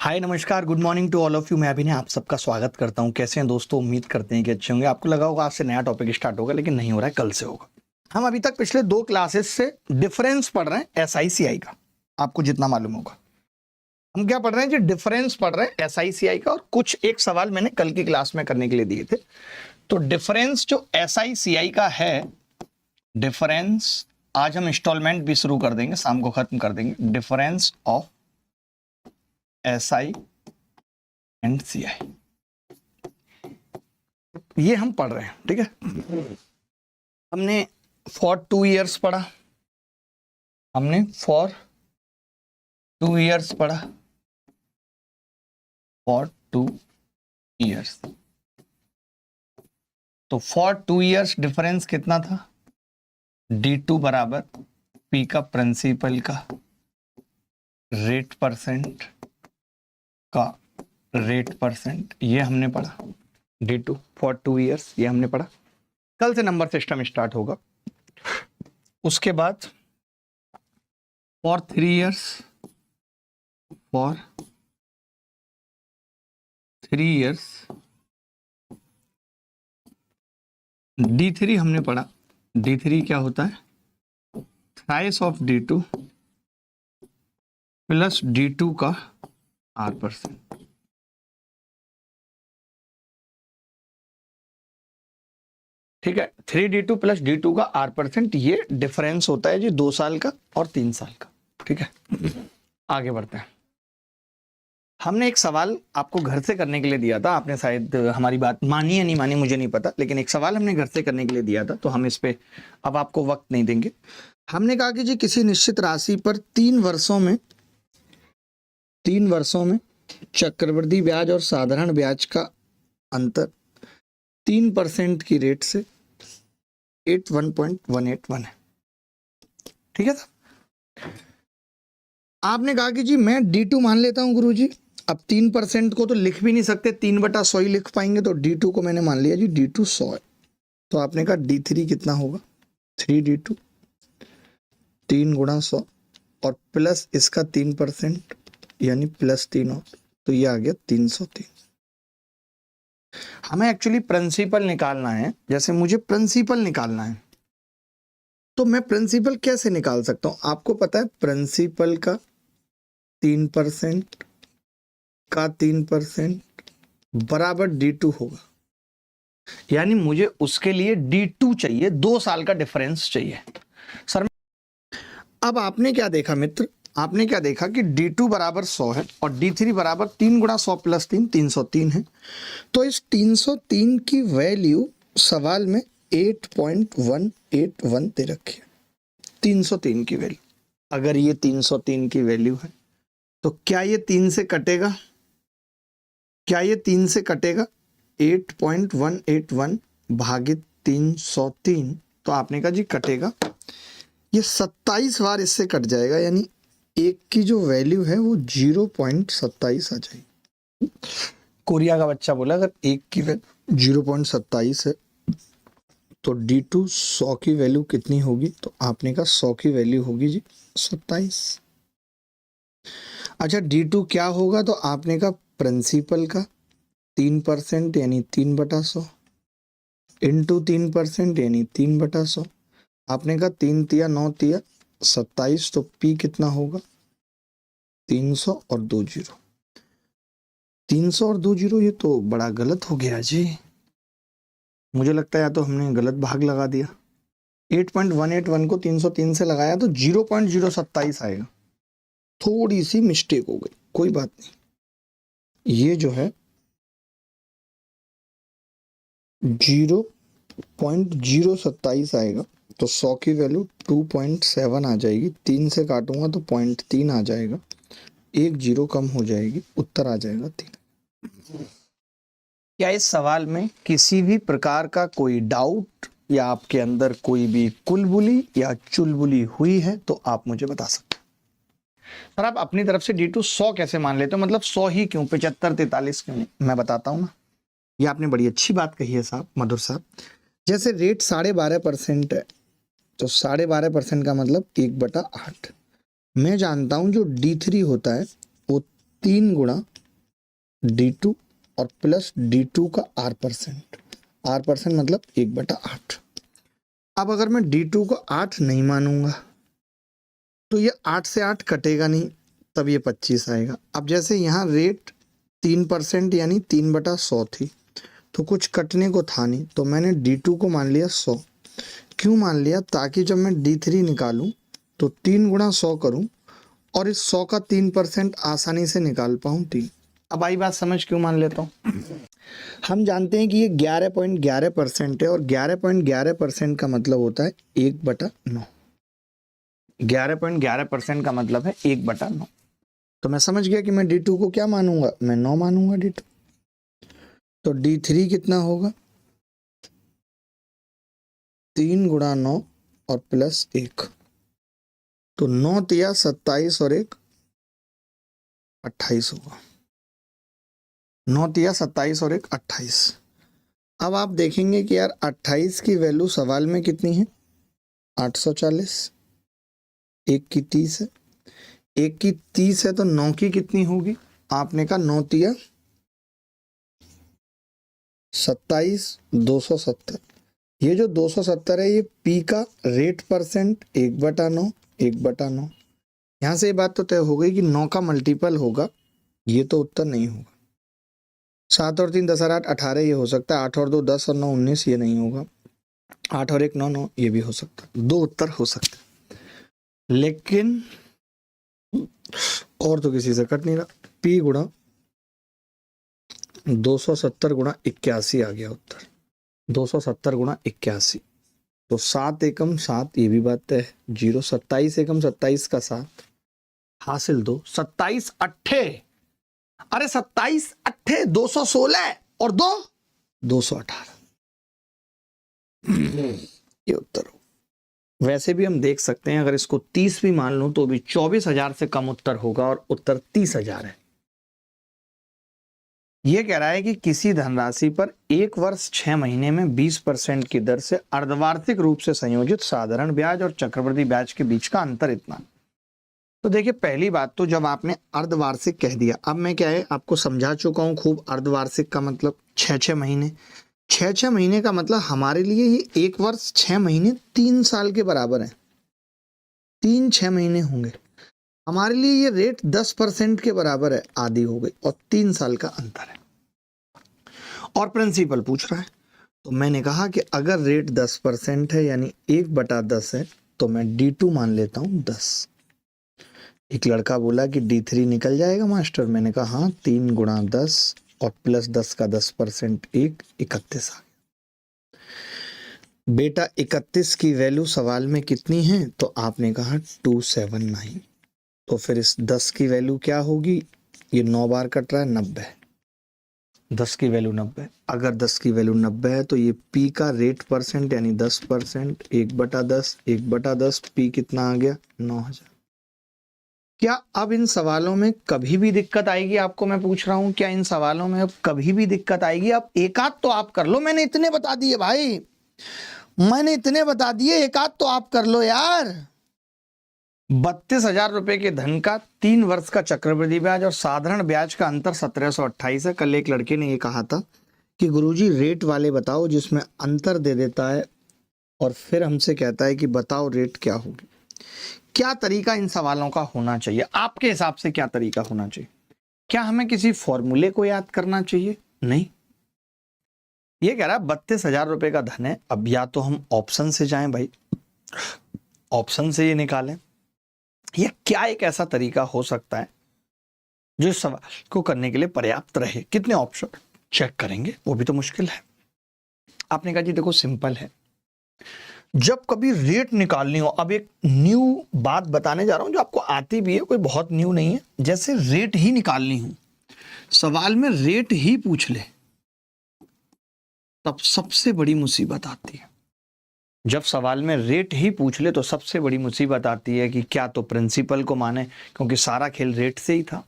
हाय नमस्कार, good morning to all of you. मैं अभिनय आप सबका स्वागत करता हूं। कैसे हैं दोस्तों? उम्मीद करते हैं कि अच्छे होंगे। आपको लगा होगा आज से नया टॉपिक स्टार्ट होगा, लेकिन नहीं हो रहा है, कल से होगा। हम अभी तक पिछले 2 क्लासेस से डिफरेंस पढ़ रहे हैं SICI का, आपको जितना मालूम होगा। हम क्या पढ़ रहे हैं जी? डिफरेंस पढ़ रहे हैं SICI का। और कुछ एक सवाल मैंने कल की क्लास में करने के लिए दिए थे। तो डिफरेंस जो SICI का है, डिफरेंस आज हम इंस्टॉलमेंट भी शुरू कर देंगे, शाम को खत्म कर देंगे। Difference of SI and CI, ये हम पढ़ रहे हैं, ठीक है। हमने फॉर 2 इयर्स पढ़ा, हमने फॉर 2 इयर्स पढ़ा, फॉर 2 इयर्स। तो फॉर 2 इयर्स डिफरेंस कितना था? D2 बराबर P का प्रिंसिपल का रेट परसेंट का रेट परसेंट, ये हमने पढ़ा। D2 फॉर 2 इयर्स, ये हमने पढ़ा। कल से नंबर सिस्टम स्टार्ट होगा। उसके बाद for 3 years, for 3 years D3 हमने पढ़ा। D3 क्या होता है? Thrice of D2 plus D2 का R%। ठीक है, 3D2 प्लस D2 का R%, ये डिफरेंस होता है जी 2 साल का और 3 साल का। ठीक है, आगे बढ़ते हैं। हमने एक सवाल आपको घर से करने के लिए दिया था। आपने शायद हमारी बात मानी या नहीं मानी मुझे नहीं पता, लेकिन एक सवाल हमने घर से करने के लिए दिया था, तो हम इस पे अब आपको वक्त नहीं देंगे। हमने कहा कि जी किसी निश्चित राशि पर 3 वर्षों में चक्रवृद्धि ब्याज और साधारण ब्याज का अंतर 3% की रेट से 81.181 है। ठीक है था। आपने कहा कि जी मैं D2 मान लेता हूं गुरुजी। अब 3% को तो लिख भी नहीं सकते, 3/100 ही लिख पाएंगे, तो D2 को मैंने मान लिया जी D2 100 है। तो आपने कहा D3 कितना होगा? 3D2 3 गुणा 100 और प्लस इसका 3% यानी प्लस 3 और, तो ये आ गया 303। हमें एक्चुअली प्रिंसिपल निकालना है। जैसे मुझे प्रिंसिपल निकालना है, तो मैं प्रिंसिपल कैसे निकाल सकता हूं? आपको पता है प्रिंसिपल का 3% का 3% बराबर D2 होगा, यानी मुझे उसके लिए D2 चाहिए, 2 साल का डिफरेंस चाहिए सर। अब आपने क्या देखा मित्र? आपने क्या देखा कि D2 बराबर 100 है और D3 बराबर 3 गुणा 100 प्लस 3 303 है। तो इस 303 की वैल्यू सवाल में 8.181 दे रखी है। 303 की वैल्यू, अगर ये 303 की वैल्यू है तो क्या ये 3 से कटेगा? क्या ये 3 से कटेगा? 8.181 भागित 303, तो आपने कहा जी कटेगा। ये 27 बार इससे कट जाएगा, यानी एक की जो वैल्यू है वो 0.27 आ जाएगी। कोरिया का बच्चा बोला अगर एक की वैल्यू 0.27 है तो D2 100 की वैल्यू कितनी होगी? तो आपने कहा 100 की वैल्यू होगी जी 27। अच्छा, D2 क्या होगा? तो आपने कहा प्रिंसिपल का 3% यानी 3/100 इंटू 3% यानी 3/100। आपने कहा 3 तिया 9 तिया 27, तो P कितना होगा? 300 और 2 जीरो। 300 और 2 जीरो, ये तो बड़ा गलत हो गया जी। मुझे लगता है या तो हमने गलत भाग लगा दिया। 8.181 को 303 से लगाया तो 0.027 आएगा। थोड़ी सी मिस्टेक हो गई, कोई बात नहीं। ये जो है 0.027 आएगा, तो 100 की वैल्यू 2.7 आ जाएगी। 3 से काटूंगा तो 0.3 आ जाएगा, 1 जीरो कम हो जाएगी, उत्तर आ जाएगा 3। क्या इस सवाल में किसी भी प्रकार का कोई डाउट या आपके अंदर कोई भी कुलबुली या चुलबुली हुई है तो आप मुझे बता सकते हैं। सर आप अपनी तरफ से D2 100 कैसे मान लेते हो? मतलब 100 ही क्यों, 75 43 क्यों? मैं बताता हूँ ना। ये आपने बड़ी अच्छी बात कही है साहब, मधुर साहब। जैसे रेट 12.5% है, तो 12.5% का मतलब 1/8। मैं जानता हूं जो D3 होता है वो 3 गुणा D2 और प्लस D2 का R%। R% मतलब 1/8। अब अगर मैं D2 को 8 नहीं मानूंगा तो ये 8 से 8 कटेगा नहीं, तब ये 25 आएगा। अब जैसे यहाँ रेट 3% यानी 3/100 थी, तो कुछ कटने को था नहीं, तो मैंने D2 को मान लिया 100। क्यों मान लिया? ताकि जब मैं D3 निकालूं तो 3 गुणा 100 करूं और इस 100 का 3% आसानी से निकाल पाऊं 3। अब आई बात समझ, क्यों मान लेता हूं? हम जानते हैं कि ये 11.11% है और 11.11% का मतलब होता है 1/9। 11.11% का मतलब है 1/9। तो मैं समझ गया कि मैं D2 को क्या मानूंगा? मैं 9 मानूंगा D2। तो D3 कितना होगा? 3 गुणा 9 और प्लस 1, तो 9 तिया 27 और 1 28 होगा। 9 तिया 27 और 1 28। अब आप देखेंगे कि यार 28 की वैल्यू सवाल में कितनी है? 840। 1 की 30 है, 1 की 30 है तो 9 की कितनी होगी? आपने कहा 9 तिया 27, 270। ये जो 270 है ये पी का रेट परसेंट 1/9, 1/9। यहाँ से ये बात तो तय हो गई कि 9 का मल्टीपल होगा, ये तो उत्तर नहीं होगा। 7 और 3 10 और 8 18 ये हो सकता है, 8 और 2 10 और 9 19 ये नहीं होगा, 8 और 1 9 9 ये भी हो सकता है। 2 उत्तर हो सकते हैं, लेकिन और तो किसी से कट नहीं रहा। पी गुणा 270 गुणा 81 आ गया उत्तर। 270 गुणा 81, तो 7 एकम 7, ये भी बात है 0। 27 एकम 27 का 7 हासिल 2। 27 अट्ठे, अरे 27 अट्ठे 216 और 2 218। ये उत्तर हो। वैसे भी हम देख सकते हैं अगर इसको 30 भी मान लूं तो भी 24,000 से कम उत्तर होगा और उत्तर 30,000 है। यह कह रहा है कि किसी धनराशि पर 1 वर्ष 6 महीने में 20% की दर से अर्धवार्षिक रूप से संयोजित साधारण ब्याज और चक्रवृद्धि ब्याज के बीच का अंतर इतना। तो देखिए, पहली बात तो जब आपने अर्धवार्षिक कह दिया, अब मैं क्या है आपको समझा चुका हूं खूब। अर्धवार्षिक का मतलब 6-6 महीने, 6-6 महीने का मतलब हमारे लिए ये 1 वर्ष 6 महीने 3 साल के बराबर है। 3-6 महीने होंगे हमारे लिए, ये रेट 10% के बराबर है, आधी हो गई, और 3 साल का अंतर है और प्रिंसिपल पूछ रहा है। तो मैंने कहा कि अगर रेट 10% है यानी 1/10 है तो मैं D2 मान लेता हूं 10। एक लड़का बोला कि D3 निकल जाएगा मास्टर, मैंने कहा हाँ, 3 गुणा 10 और प्लस 10 का 10% 31 आ गया। बेटा 31 की वैल्यू सवाल में कितनी है? तो आपने कहा 279। तो फिर इस 10 की वैल्यू क्या होगी? ये 9 बार कट रहा है, 90। 10 की वैल्यू 90। अगर 10 की वैल्यू 90 है तो ये पी का रेट परसेंट यानी 10%, 1/10, 1/10, पी कितना आ गया? 9,000। क्या अब इन सवालों में कभी भी दिक्कत आएगी? आपको मैं पूछ रहा हूं, क्या इन सवालों में अब कभी भी दिक्कत आएगी? अब एक आध तो आप कर लो, मैंने इतने बता दिए भाई, मैंने इतने बता दिए, एक आध तो आप कर लो यार। 32,000 रुपए के धन का 3 वर्ष का चक्रवृद्धि ब्याज और साधारण ब्याज का अंतर 1728 है। कल एक लड़के ने ये कहा था कि गुरुजी रेट वाले बताओ जिसमें अंतर दे देता है और फिर हमसे कहता है कि बताओ रेट क्या होगी। क्या तरीका इन सवालों का होना चाहिए आपके हिसाब से? क्या तरीका होना चाहिए? क्या हमें किसी फॉर्मूले को याद करना चाहिए? नहीं। ये कह रहा है 32,000 रुपए का धन है, अब या तो हम ऑप्शन से जाएं भाई, ऑप्शन से ये निकालें, या क्या एक ऐसा तरीका हो सकता है जो इस सवाल को करने के लिए पर्याप्त रहे? कितने ऑप्शन चेक करेंगे, वो भी तो मुश्किल है। आपने कहा जी देखो सिंपल है, जब कभी रेट निकालनी हो, अब एक न्यू बात बताने जा रहा हूं जो आपको आती भी है, कोई बहुत न्यू नहीं है। जैसे रेट ही निकालनी हो, सवाल में रेट ही पूछ ले, तब सबसे बड़ी मुसीबत आती है। जब सवाल में रेट ही पूछ ले तो सबसे बड़ी मुसीबत आती है कि क्या तो प्रिंसिपल को माने, क्योंकि सारा खेल रेट से ही था।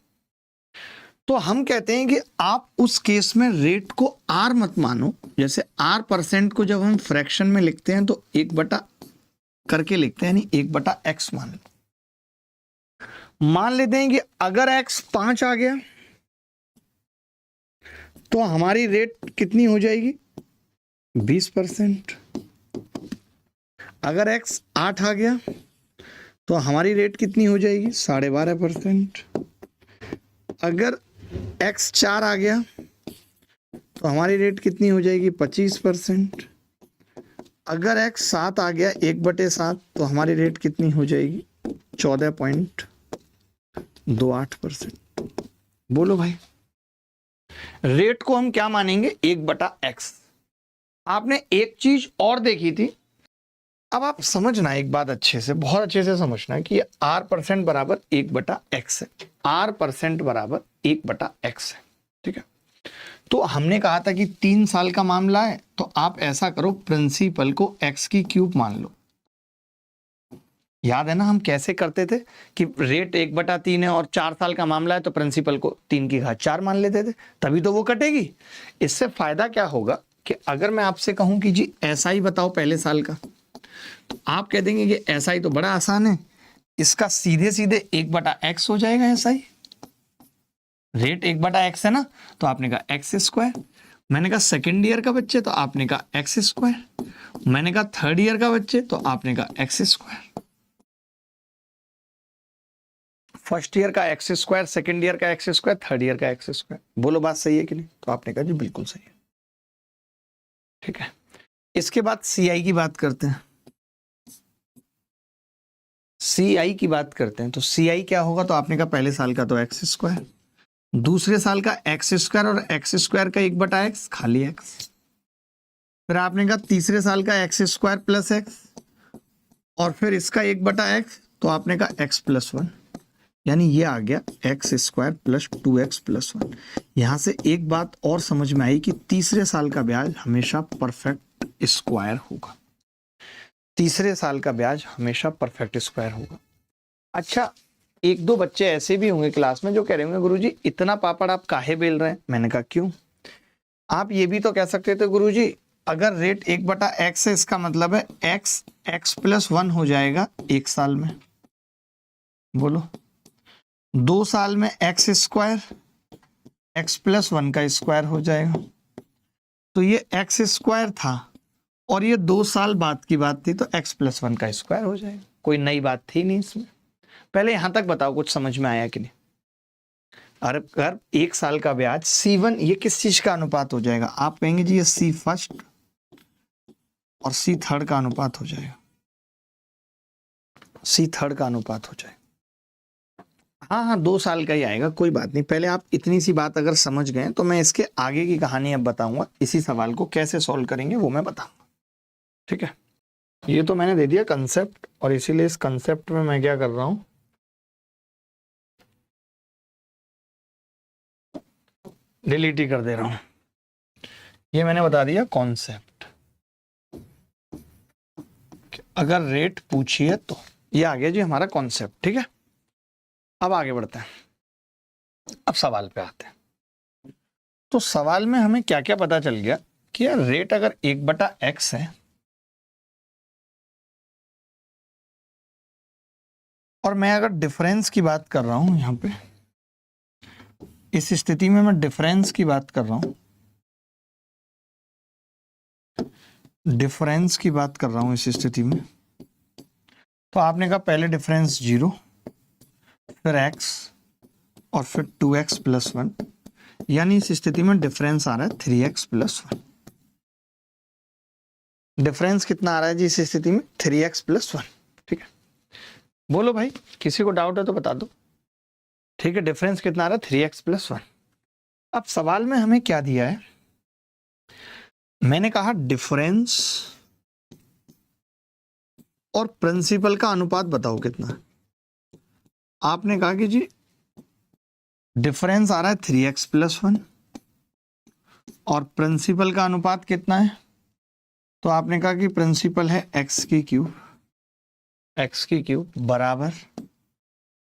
तो हम कहते हैं कि आप उस केस में रेट को आर मत मानो। जैसे R% को जब हम फ्रैक्शन में लिखते हैं तो 1/, करके लिखते हैं, यानी 1/x मान लेते हैं कि अगर x 5 आ गया तो हमारी रेट कितनी हो जाएगी? 20%। अगर x 8 आ गया तो हमारी रेट कितनी हो जाएगी? 12.5%। अगर x 4 आ गया तो हमारी रेट कितनी हो जाएगी? 25%। अगर x 7 आ गया 1/7 तो हमारी रेट कितनी हो जाएगी? 14.28%। बोलो भाई, रेट को हम क्या मानेंगे? 1/x। आपने एक चीज और देखी थी, अब आप समझना एक बात अच्छे से, बहुत अच्छे से समझना कि R% बराबर 1/x है। R% बराबर 1/x है, ठीक है। तो हमने कहा था कि 3 साल का मामला है, तो आप ऐसा करो, प्रिंसिपल को x³ मान लो। याद है ना हम कैसे करते थे कि रेट 1/3 है और 4 साल का मामला है तो प्रिंसिपल को 3⁴ मान लेते थे, तभी तो वो कटेगी। इससे फायदा क्या होगा कि अगर मैं आपसे कहूं कि जी SI बताओ पहले साल का, तो आप कह देंगे कि SI तो बड़ा आसान है, इसका सीधे सीधे 1/x हो जाएगा। SI रेट 1/x है ना, तो आपने कहा x²। मैंने कहा सेकेंड ईयर का बच्चे तो आपने कहा x²। मैंने कहा थर्ड ईयर का बच्चे तो आपने कहा x²। फर्स्ट ईयर का x², सेकेंड ईयर का x², थर्ड ईयर का x²। बोलो बात सही है कि नहीं? तो आपने कहा जी बिल्कुल सही है, ठीक है। इसके बाद CI की बात करते हैं। CI की बात करते हैं तो CI क्या होगा? तो आपने कहा पहले साल का तो x², दूसरे साल का x² और x² का 1/x, खाली x। फिर आपने कहा तीसरे साल का x² प्लस x और फिर इसका 1/x, तो आपने कहा x+1, यानी ये आ गया x² प्लस 2x प्लस 1। यहां से एक बात और समझ में आई कि तीसरे साल का ब्याज हमेशा परफेक्ट स्क्वायर होगा। तीसरे साल का ब्याज हमेशा परफेक्ट स्क्वायर होगा। अच्छा, एक दो बच्चे ऐसे भी होंगे क्लास में जो कह रहे होंगे गुरुजी इतना पापड़ आप काहे बेल रहे हैं? मैंने कहा क्यों? आप ये भी तो कह सकते थे गुरुजी अगर रेट 1/x है इसका मतलब है x+1 हो जाएगा 1 साल में। बोलो 2 साल में x² x+1 का स्क्वायर हो जाएगा। तो ये x² था और ये 2 साल बाद की बात थी तो x+1 का स्क्वायर हो जाएगा। कोई नई बात थी नहीं इसमें। पहले यहां तक बताओ कुछ समझ में आया कि नहीं? अगर 1 साल का ब्याज C1 ये किस चीज का अनुपात हो जाएगा? आप कहेंगे जी ये C फर्स्ट और C थर्ड का अनुपात हो जाएगा। C थर्ड का अनुपात हो जाएगा। हाँ 2 साल का ही आएगा, कोई बात नहीं। पहले आप इतनी सी बात अगर समझ गए तो मैं इसके आगे की कहानी अब बताऊंगा। इसी सवाल को कैसे सॉल्व करेंगे वो मैं बताऊंगा, ठीक है। ये तो मैंने दे दिया कंसेप्ट और इसीलिए इस कंसेप्ट में मैं क्या कर रहा हूं, डिलीट ही कर दे रहा हूं। ये मैंने बता दिया कॉन्सेप्ट। अगर रेट पूछिए तो ये आ गया जी हमारा कॉन्सेप्ट, ठीक है। अब आगे बढ़ते हैं, अब सवाल पे आते हैं। तो सवाल में हमें क्या क्या पता चल गया कि यार रेट अगर 1/x है और मैं अगर डिफरेंस की बात कर रहा हूं, यहां पे इस स्थिति में मैं डिफरेंस की बात कर रहा हूं, डिफरेंस की बात कर रहा हूं इस स्थिति में, तो आपने कहा पहले डिफरेंस 0 फिर x और फिर 2x प्लस 1, यानी इस स्थिति में डिफरेंस आ रहा है 3x प्लस 1। डिफरेंस कितना आ रहा है जी इस स्थिति में? 3x प्लस 1, ठीक है। बोलो भाई किसी को डाउट है तो बता दो, ठीक है। डिफरेंस कितना आ रहा है? 3x plus 1। अब सवाल में हमें क्या दिया है? मैंने कहा डिफरेंस और प्रिंसिपल का अनुपात बताओ कितना है। आपने कहा कि जी डिफरेंस आ रहा है 3x प्लस 1 और प्रिंसिपल का अनुपात कितना है? तो आपने कहा कि प्रिंसिपल है x³ बराबर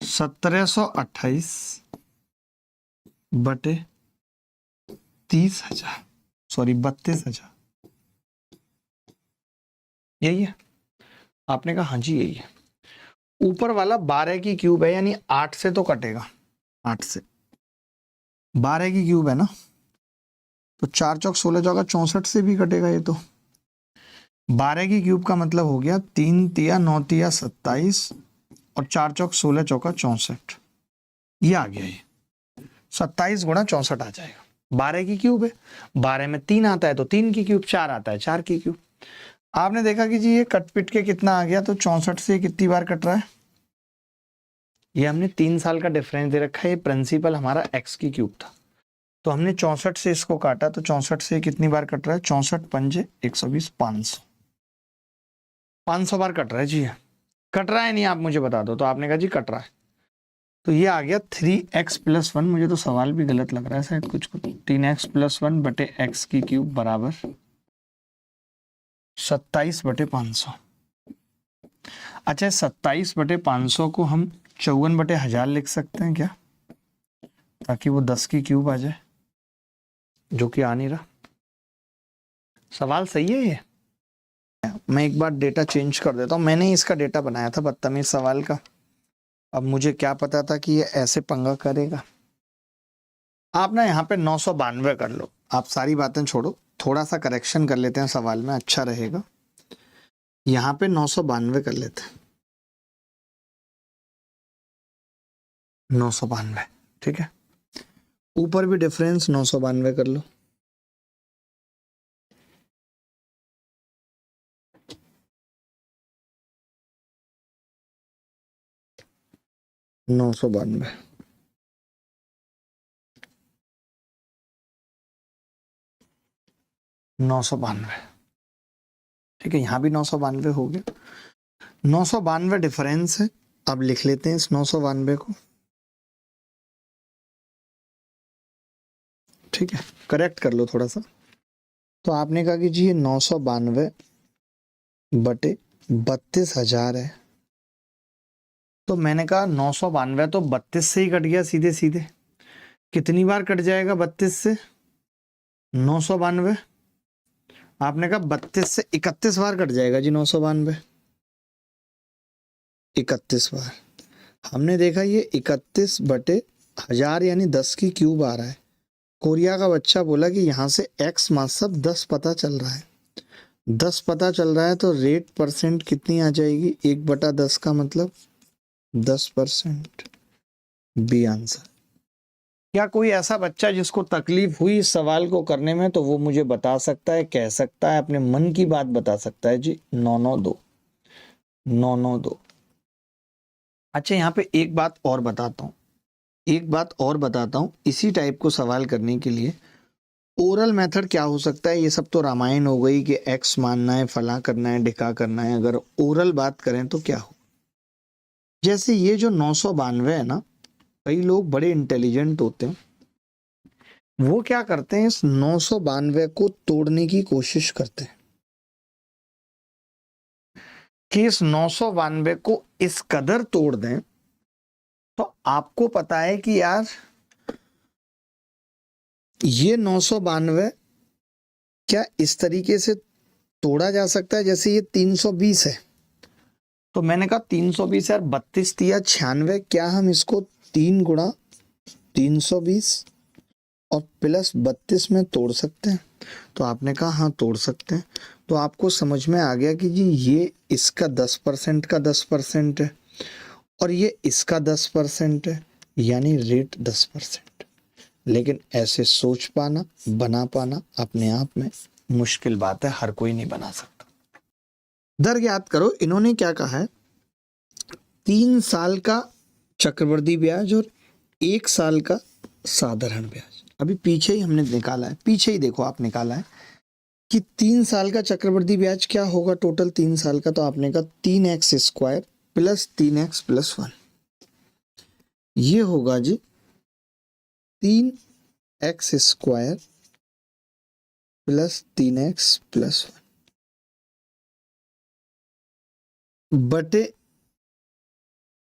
1728 बटे 30,000, सॉरी 32,000। यही है? आपने कहा हाँ जी यही है। ऊपर वाला 12³ है, यानी 8 से तो कटेगा, 8 से 12³ है ना, तो 4 चौक 16 चौका 64 से भी कटेगा ये तो। 12 की क्यूब का मतलब हो गया 3 तिया 9 तिया 27 और 4 चौक 16 चौका 64, ये आ गया। ये 27 गुणा 64 आ जाएगा। 12 की क्यूब है, 12 में 3 आता है तो 3 की क्यूब, 4 आता है 4 की क्यूब। आपने देखा कि जी ये कट पिट के कितना आ गया, तो 64 से कितनी बार कट रहा है, ये हमने 3 साल का डिफरेंस दे रखा है। ये प्रिंसिपल हमारा x की क्यूब था, तो हमने 64 से इसको काटा, तो 64 से कितनी बार कट रहा है, 64 पंजे 120, 500, 500 बार कट रहा है जी। कट रहा है नहीं आप मुझे बता दो। तो आपने कहा जी कट रहा है, तो ये आ गया 3x+1। मुझे तो सवाल भी गलत लग रहा है शायद कुछ को। 3x+1 बटे x की क्यूब बराबर 27/500। अच्छा, 27/500 को हम 54/1000 लिख सकते हैं क्या, ताकि वो 10 की क्यूब आ जाए, जो कि आ नहीं रहा। सवाल सही है ये। मैं एक बार डेटा चेंज कर देता हूँ, मैंने इसका डेटा बनाया था बदतमीज सवाल का। अब मुझे क्या पता था कि ये ऐसे पंगा करेगा। आप ना यहाँ पे 992 कर लो, आप सारी बातें छोड़ो, थोड़ा सा करेक्शन कर लेते हैं सवाल में, अच्छा रहेगा। यहाँ पे 992 कर लेते हैं, 992, ठीक है। ऊपर भी डिफरेंस 992 कर लो, 992, 992, ठीक है। यहाँ भी 992 हो गया, 992 डिफरेंस है। अब लिख लेते हैं इस 992 को, ठीक है। करेक्ट कर लो थोड़ा सा। तो आपने कहा कि जी ये 992 बटे 32,000 है, तो मैंने कहा 992 तो 32 से ही कट गया सीधे सीधे। कितनी बार कट जाएगा 32 से, 992। आपने कहा 32 से 31 बार कट जाएगा जी 992, 31 बार। हमने देखा ये 31/1000 यानी 10 की क्यूब आ रहा है। कोरिया का बच्चा बोला कि यहाँ से x मतलब 10 पता चल रहा है, 10 पता चल रहा है, तो रेट परसेंट कितनी आ जाएगी, 1/10 का मतलब 10%। B answer. क्या कोई ऐसा बच्चा जिसको तकलीफ हुई इस सवाल को करने में, तो वो मुझे बता सकता है, कह सकता है, अपने मन की बात बता सकता है जी। 992, 992। अच्छा, यहाँ पे एक बात और बताता हूँ, एक बात और बताता हूँ इसी टाइप को सवाल करने के लिए। ओरल मेथड क्या हो सकता है, ये सब तो रामायण हो गई कि एक्स मानना है, फला करना है, ढिका करना है। अगर ओरल बात करें तो क्या हो, जैसे ये जो 992 है ना, कई लोग बड़े इंटेलिजेंट होते हैं, वो क्या करते हैं, इस 992 को तोड़ने की कोशिश करते हैं कि इस 992 को इस कदर तोड़ दें। तो आपको पता है कि यार ये 992 क्या इस तरीके से तोड़ा जा सकता है जैसे ये 320 है। तो मैंने कहा 320 यार, 32 तिया 96, क्या हम इसको 3 गुणा 320 और प्लस 32 में तोड़ सकते हैं। तो आपने कहा हाँ तोड़ सकते हैं। तो आपको समझ में आ गया कि जी ये इसका 10% का 10% है और ये इसका 10% है, यानी रेट 10%। लेकिन ऐसे सोच पाना, बना पाना अपने आप में मुश्किल बात है, हर कोई नहीं बना सकता। दर याद करो, इन्होंने क्या कहा है, 3 साल का चक्रवृद्धि ब्याज और 1 साल का साधारण ब्याज। अभी पीछे ही हमने निकाला है, पीछे ही देखो आप निकाला है कि 3 साल का चक्रवृद्धि ब्याज क्या होगा टोटल 3 साल का। तो आपने कहा 3x² प्लस 3x+1, ये होगा जी 3x² प्लस 3x+1 बटे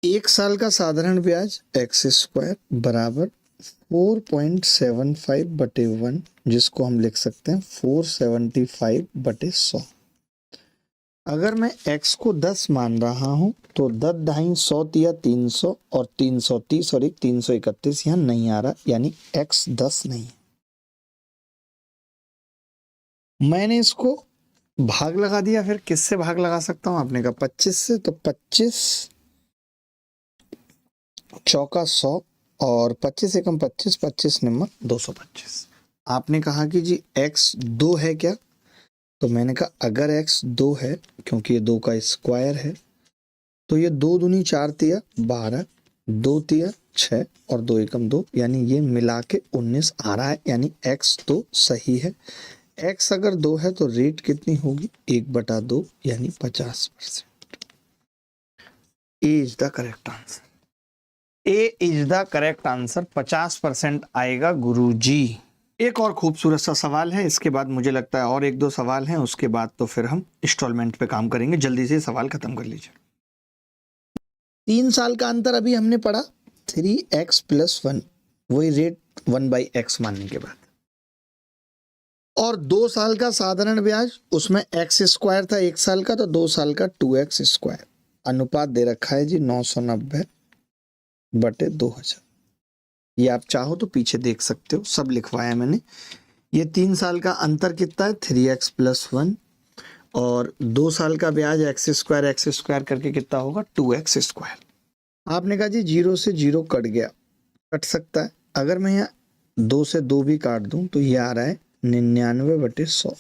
1 साल का साधारण ब्याज x² बराबर 4.75/1, जिसको हम लिख सकते हैं 475/100। अगर मैं x को 10 मान रहा हूं तो 10 ढाई 100 या 300 और 330 और एक 331 यहाँ नहीं आ रहा, यानी x 10 नहीं। मैंने इसको भाग लगा दिया, फिर किससे भाग लगा सकता हूं? आपने कहा 25 से, तो 25 चौका 100 और 25 एकम 25, 25 निम्न 225। आपने कहा कि जी x 2 है क्या? तो मैंने कहा अगर x 2 है, क्योंकि ये 2 का स्क्वायर है, तो ये 2 दूनी 4 तिया 12, 2 तिया 6 और 2 एकम 2, यानी ये मिला के 19 आ रहा है, यानी x तो सही है। x अगर 2 है तो रेट कितनी होगी? 1/2 यानी 50%। A is the correct answer. A is the correct answer, 50% आएगा गुरुजी। एक और खूबसूरत सा सवाल है, इसके बाद मुझे लगता है और एक दो सवाल हैं, उसके बाद तो फिर हम इंस्टॉलमेंट पे काम करेंगे। जल्दी से सवाल खत्म कर लीजिए। 3 साल का अंतर अभी हमने पढ़ा, 3x + 1, वही रेट 1/x मानने के बाद। और 2 साल का साधारण ब्याज, उसमें x² था 1 साल का, तो 2 साल का 2x²। अनुपात दे रखा है जी 990/2000। ये आप चाहो तो पीछे देख सकते हो, सब लिखवाया मैंने। ये 3 साल का अंतर कितना है? 3x + 1, और 2 साल का ब्याज x² करके कितना होगा? 2x²। आपने कहा जी 0 से 0 कट गया, कट सकता है। अगर मैं यहाँ 2 से 2 भी काट दूं तो ये आ रहा है 99/100।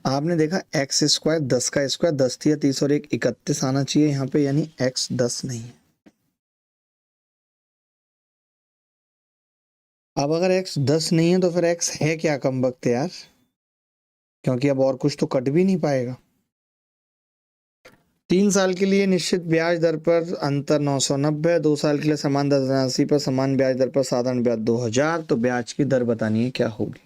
आपने देखा x², 10 का स्क्वायर 10 थी, 30 और 1 31 आना चाहिए यहाँ पे, यानी x 10 नहीं है। अब अगर x 10 नहीं है तो फिर x है क्या कमबख्त यार? क्योंकि अब और कुछ तो कट भी नहीं पाएगा। 3 साल के लिए निश्चित ब्याज दर पर अंतर 990, 2 साल के लिए समान दर धनराशि पर समान ब्याज दर पर साधारण ब्याज 2000, तो ब्याज की दर बतानी है क्या होगी।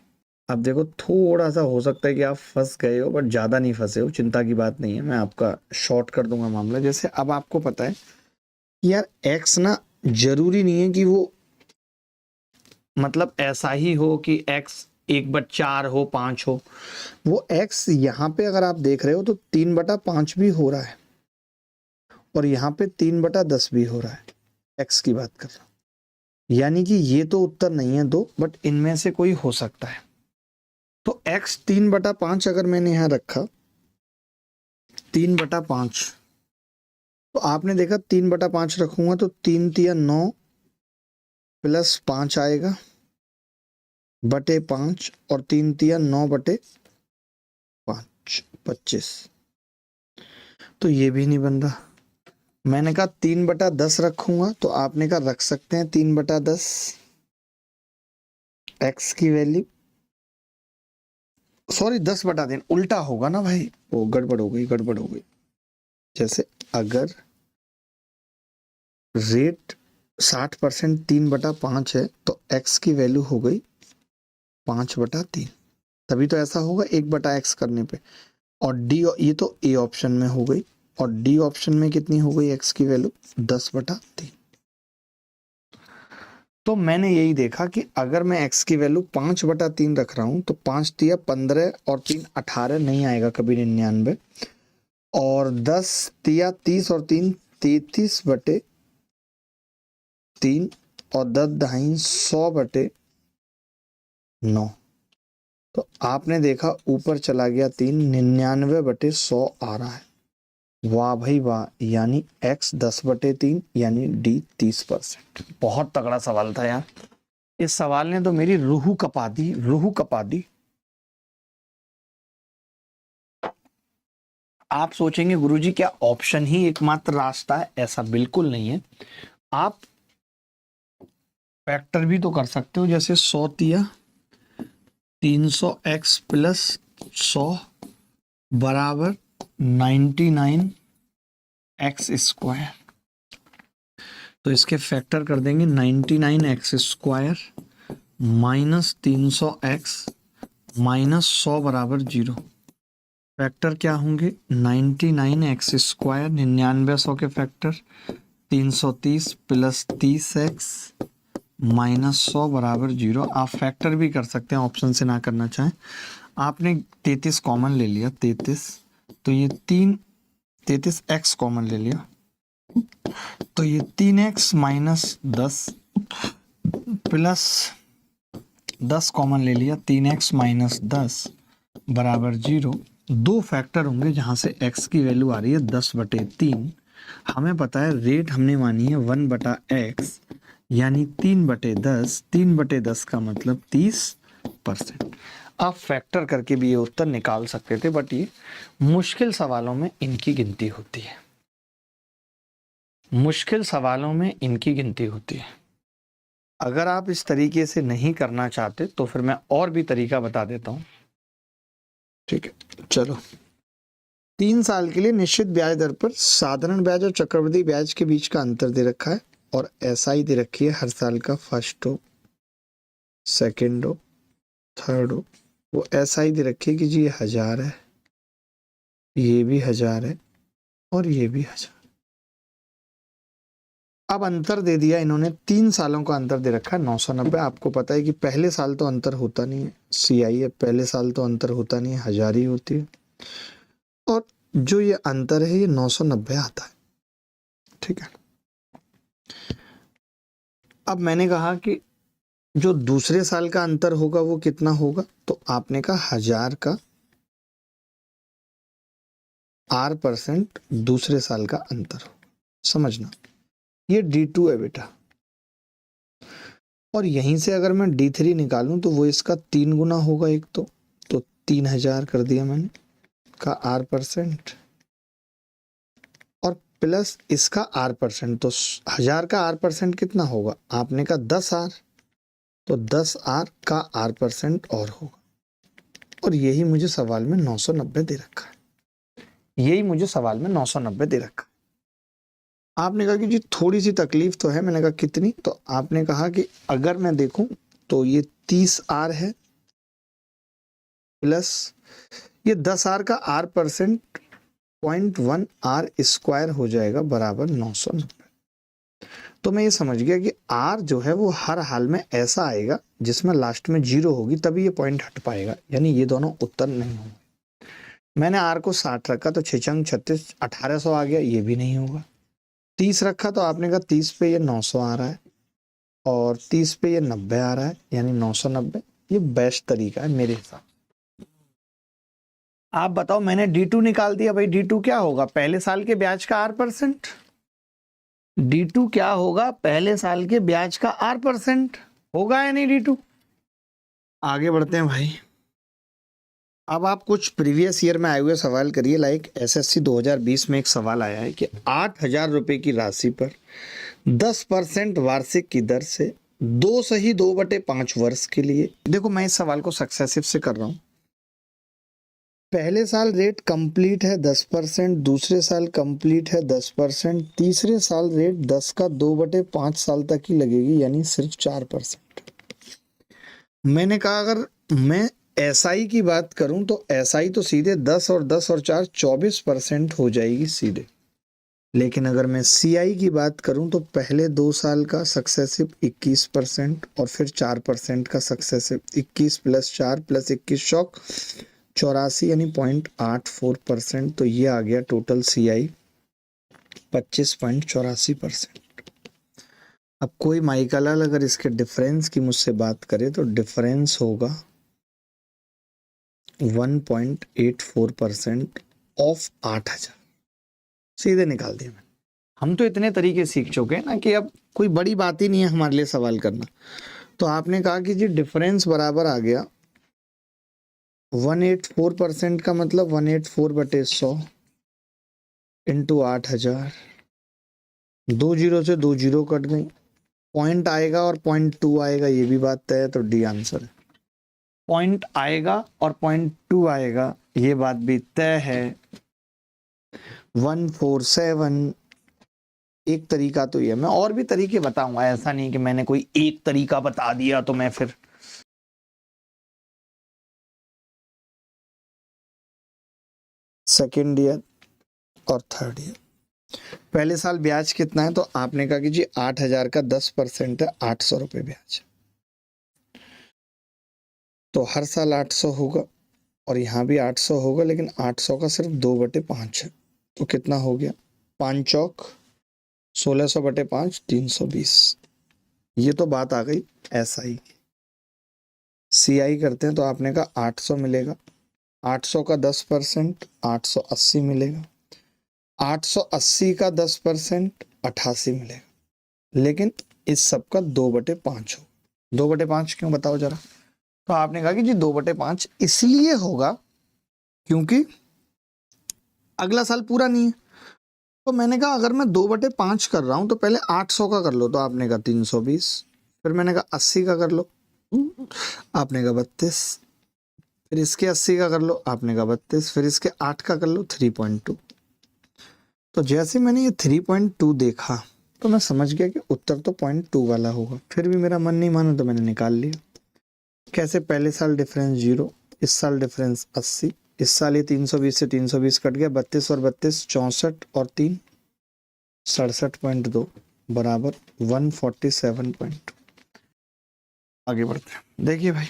अब देखो थोड़ा सा हो सकता है कि आप फंस गए हो, बट ज़्यादा नहीं फंसे हो, चिंता की बात नहीं है, मैं आपका शॉर्ट कर दूंगा मामला। जैसे अब आपको पता है कि यार x ना जरूरी नहीं है कि वो मतलब ऐसा ही हो कि x 1/4 हो, 5 हो। वो x यहाँ पे अगर आप देख रहे हो तो 3/5 भी हो रहा है, और यहाँ पे 3/10 भी हो रहा है। x की बात कर रहा हूँ, यानी कि ये तो उत्तर नहीं है दो, बट इनमें से कोई हो सकता है। तो x 3/5 अगर मैंने यहाँ रखा 3/5, तो आपने देखा 3/5 रखूंगा तो 3 तिया 9 + 5 आएगा बटे 5, और 3 तिया 9/5 25, तो ये भी नहीं बन रहा। मैंने कहा 3/10 रखूंगा, तो आपने कहा रख सकते हैं 3/10। x की वैल्यू, सॉरी 10/3, उल्टा होगा ना भाई, वो गड़बड़ हो गई, गड़बड़ हो गई। जैसे अगर रेट 60% 3/5 है, तो x की वैल्यू हो गई 5/3, तभी तो ऐसा होगा 1/x करने पे। और डी, ये तो ए ऑप्शन में हो गई, और डी ऑप्शन में कितनी हो गई x की वैल्यू? 10/3। तो मैंने यही देखा कि अगर मैं x की वैल्यू 5/3 रख रहा हूं, तो 5 तिया 15 और 3 18 नहीं आएगा कभी 99, और 10 तिया 30 और 3 33/3, और 10 दहाई 100/9। तो आपने देखा ऊपर चला गया 3, 99/100 आ रहा है। वाह भाई वाह, यानी x 10/3 यानी d 30%। बहुत तगड़ा सवाल था यार, इस सवाल ने तो मेरी रूह कपा दी, रूह कपा दी। आप सोचेंगे गुरुजी क्या ऑप्शन ही एकमात्र रास्ता है? ऐसा बिल्कुल नहीं है, आप फैक्टर भी तो कर सकते हो। जैसे 100 तिया 300x + 100 बराबर 99x², तो इसके फैक्टर कर देंगे 99x² - 300x - 100 बराबर 0। फैक्टर क्या होंगे? 99x² 99 100 के फैक्टर 330 + 30x - 100 बराबर 0। आप फैक्टर भी कर सकते हैं, ऑप्शन से ना करना चाहें। आपने 33 कॉमन ले लिया, 33, तो ये 33x कॉमन ले लिया, तो ये 3x - 10 + 10 कॉमन ले लिया, 3x माइनस 10 बराबर 0। दो फैक्टर होंगे जहाँ से x की वैल्यू आ रही है 10/3। हमें पता है रेट हमने मानी है 1/x, यानी 3/10। 3/10 का मतलब 30%। आप फैक्टर करके भी ये उत्तर निकाल सकते थे, बट ये मुश्किल सवालों में इनकी गिनती होती है। मुश्किल सवालों में इनकी गिनती होती है। अगर आप इस तरीके से नहीं करना चाहते तो फिर मैं और भी तरीका बता देता हूं। ठीक है, चलो। 3 साल के लिए निश्चित ब्याज दर पर साधारण ब्याज और चक्रवृद्धि ब्याज के बीच का अंतर दे रखा है, और एसआई दे रखी है हर साल का, फर्स्ट हो, सेकेंड हो, थर्ड हो। वो एसआई दे रखी है कि जी ये 1000 है, ये भी 1000 है, और ये भी 1000। अब अंतर दे दिया इन्होंने, 3 सालों का अंतर दे रखा है 990। आपको पता है कि पहले साल तो अंतर होता नहीं है, सीआई है, पहले साल तो अंतर होता नहीं है, 1000 ही होती है। और जो ये अंतर है ये 990 आता है। ठीक है, अब मैंने कहा कि जो दूसरे साल का अंतर होगा वो कितना होगा, तो आपने कहा 1000 का R% दूसरे साल का अंतर हो। समझना, ये D2 है बेटा, और यहीं से अगर मैं D3 निकालूं तो वो इसका 3 गुना होगा एक तो 3000 कर दिया मैंने का R%, और प्लस इसका R%, तो 1000 का R% कितना होगा, आपने कहा 10R, तो 10R का R% और होगा। और यही मुझे सवाल में 990 दे रखा है, यही मुझे सवाल में 990 दे रखा है। आपने कहा कि जी थोड़ी सी तकलीफ तो है, मैंने कहा कितनी, तो आपने कहा कि अगर मैं देखूं तो ये 30R है, प्लस ये 10R का R% 0.1R² हो जाएगा बराबर 990। तो मैं ये समझ गया कि R जो है वो हर हाल में ऐसा आएगा जिसमें लास्ट में 0 होगी, तभी ये पॉइंट हट पाएगा, यानी ये दोनों उत्तर नहीं होंगे। मैंने R को 60 रखा तो 6 छंग 36, 1800 आ गया, ये भी नहीं होगा। 30 रखा तो आपने कहा 30 पे ये 900 आ रहा है, और 30 पे ये 90 आ रहा है, यानी 990। ये बेस्ट तरीका है मेरे हिसाब। आप बताओ, मैंने D2 निकाल दिया भाई। D2 क्या होगा, पहले साल के ब्याज का R%। D2 क्या होगा, पहले साल के ब्याज का R% होगा या नहीं D2। आगे बढ़ते हैं भाई। अब आप कुछ प्रीवियस ईयर में आए हुए सवाल करिए। लाइक एसएससी 2020 में एक सवाल आया है कि 8000 रुपए की राशि पर 10% वार्षिक की दर से 2/5 वर्ष के लिए। देखो मैं इस सवाल को सक्सेसिव से कर रहा हूं। पहले साल रेट कंप्लीट है 10%, दूसरे साल कंप्लीट है 10%, तीसरे साल रेट 10 का 2/5 साल तक ही लगेगी, यानी सिर्फ 4%। मैंने कहा अगर मैं एसआई की बात करूं तो एसआई तो सीधे 10 और 10 और 4 24% हो जाएगी सीधे। लेकिन अगर मैं सीआई की बात करूं तो पहले 2 साल का सक्सेसिव 21%, और फिर 4% का सक्सेसिव 21 + 4 + 21 शॉक 84, यानी 0.84%। तो ये आ गया टोटल सीआई 25.84%। अब कोई माइकालाल अगर इसके डिफरेंस की मुझसे बात करे तो डिफरेंस होगा 1.84% ऑफ 8000। सीधे निकाल दिया मैंने। हम तो इतने तरीके सीख चुके हैं ना कि अब कोई बड़ी बात ही नहीं है हमारे लिए सवाल करना। तो आपने कहा कि जी डिफरेंस बराबर आ गया 184%, का मतलब 184/100 इंटू 8000। 2 जीरो से 2 जीरो कट गई, पॉइंट आएगा और 0.2 आएगा, ये भी बात तय है, तो डी आंसर है। पॉइंट आएगा और 0.2 आएगा, ये बात भी तय है। 147। एक तरीका तो ये, मैं और भी तरीके बताऊंगा, ऐसा नहीं कि मैंने कोई एक तरीका बता दिया तो मैं फिर। सेकेंड ईयर और थर्ड ईयर, पहले साल ब्याज कितना है, तो आपने कहा कि जी 8000 का 10% है 800 रुपये ब्याज, तो हर साल 800 होगा, और यहाँ भी 800 होगा, लेकिन 800 का सिर्फ 2/5 है, तो कितना हो गया, 5 चौक 1600/5 320। ये तो बात आ गई एसआई की। CI करते हैं तो आपने कहा 800 मिलेगा, 800 का 10% 880 मिलेगा, 880 का 10% 88 मिलेगा। लेकिन इस सब का 2/5 हो। 2/5 क्यों, बताओ जरा। तो आपने कहा कि जी 2/5 इसलिए होगा क्योंकि अगला साल पूरा नहीं है। तो मैंने कहा अगर मैं 2/5 कर रहा हूं तो पहले 800 का कर लो, तो आपने कहा 320। फिर मैंने कहा 80 का कर लो, आपने कहा 32। फिर इसके 80 का कर लो, आपने कहा 32। फिर इसके 8 का कर लो, 3.2। तो जैसे मैंने ये 3.2 देखा तो मैं समझ गया कि उत्तर तो 0.2 वाला होगा। फिर भी मेरा मन नहीं माना तो मैंने निकाल लिया। कैसे, पहले साल डिफरेंस 0, इस साल डिफरेंस 80, इस साल ये 320 से 320 कट गया, 32 और 32 64 और 3 67.2 बराबर 147.2। आगे बढ़ते हैं। देखिए भाई,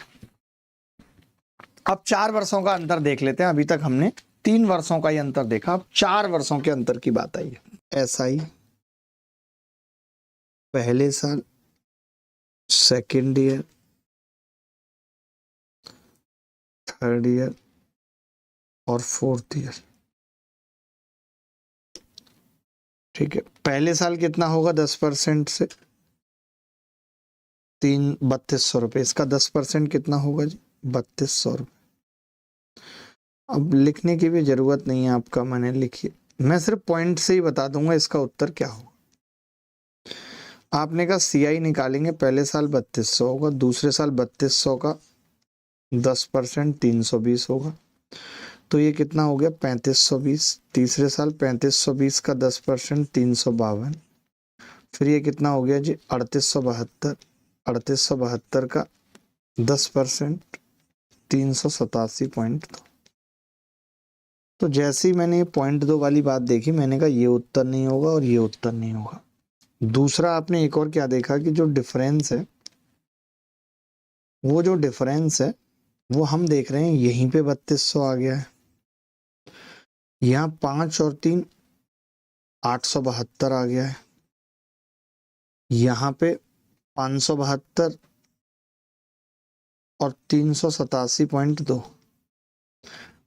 अब 4 वर्षों का अंतर देख लेते हैं। अभी तक हमने 3 वर्षों का ही अंतर देखा, अब 4 वर्षों के अंतर की बात आई है। SI पहले साल, सेकेंड ईयर, थर्ड ईयर और फोर्थ ईयर। ठीक है, पहले साल कितना होगा 10% से 3200 रुपये, इसका 10% कितना होगा जी 3200 रुपये। अब लिखने की भी जरूरत नहीं है आपका, मैंने लिखी, मैं सिर्फ पॉइंट से ही बता दूंगा इसका उत्तर क्या होगा। आपने कहा CI निकालेंगे, पहले साल 3200 होगा, दूसरे साल 3200 का 10% 320 होगा, तो ये कितना हो गया 3520। तीसरे साल 3520 का 10% 352। फिर ये कितना हो गया जी 3872। 3872 का 10% 387.2। तो जैसे ही मैंने ये 0.2 वाली बात देखी, मैंने कहा ये उत्तर नहीं होगा और ये उत्तर नहीं होगा। दूसरा आपने एक और क्या देखा कि जो डिफरेंस है, वो जो डिफरेंस है वो हम देख रहे हैं यहीं पे 3200 आ गया है, यहाँ 5 और 3 872 आ गया है, यहाँ पे 572 और 387.2।